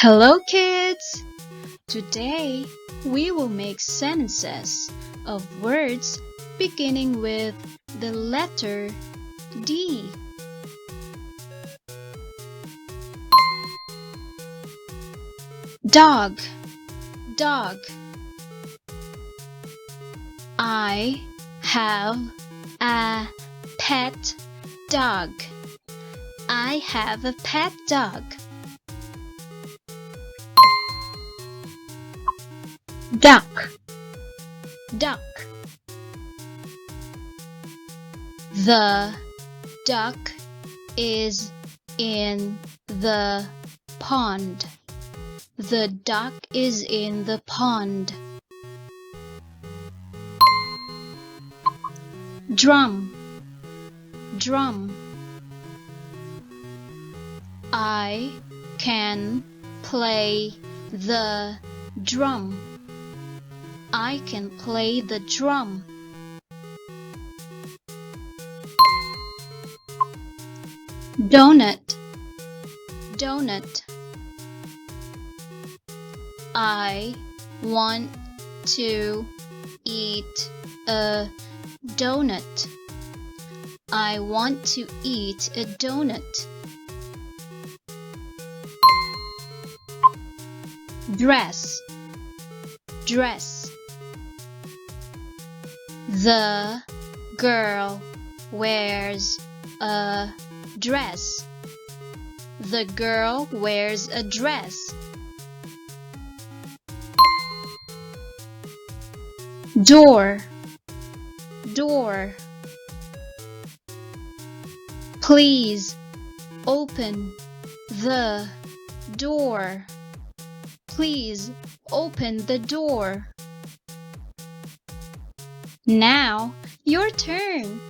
Hello kids! Today we will make sentences of words beginning with the letter D. Dog, dog. I have a pet dog. I have a pet dog. Duck, duck. The duck is in the pond. The duck is in the pond. Drum, drum. I can play the drum. I can play the drum. Doughnut, doughnut. I want to eat a doughnut. I want to eat a doughnut. Dress, dress. The girl wears a dress. The girl wears a dress. Door, door. Please open the door. Please open the door. Now, your turn.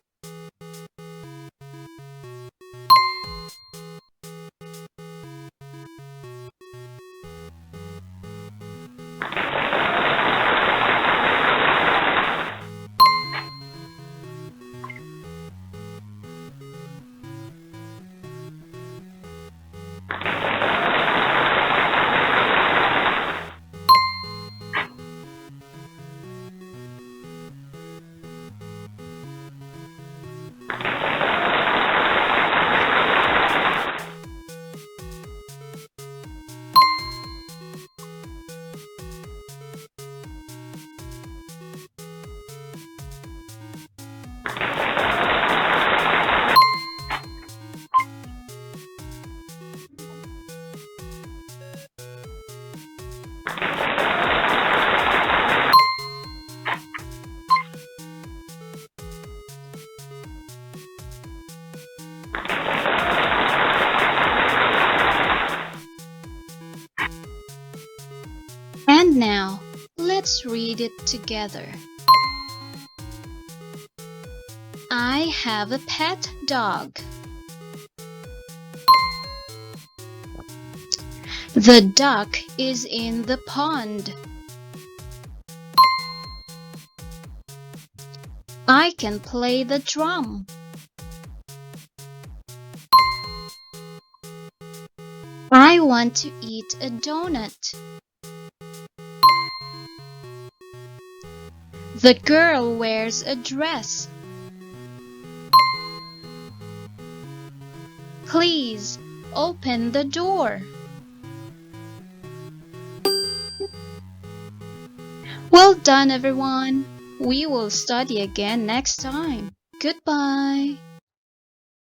And now, let's read it together. I have a pet dog. The duck is in the pond. I can play the drum. I want to eat a doughnut. The girl wears a dress. Please open the door. Well done, everyone. We will study again next time. Goodbye.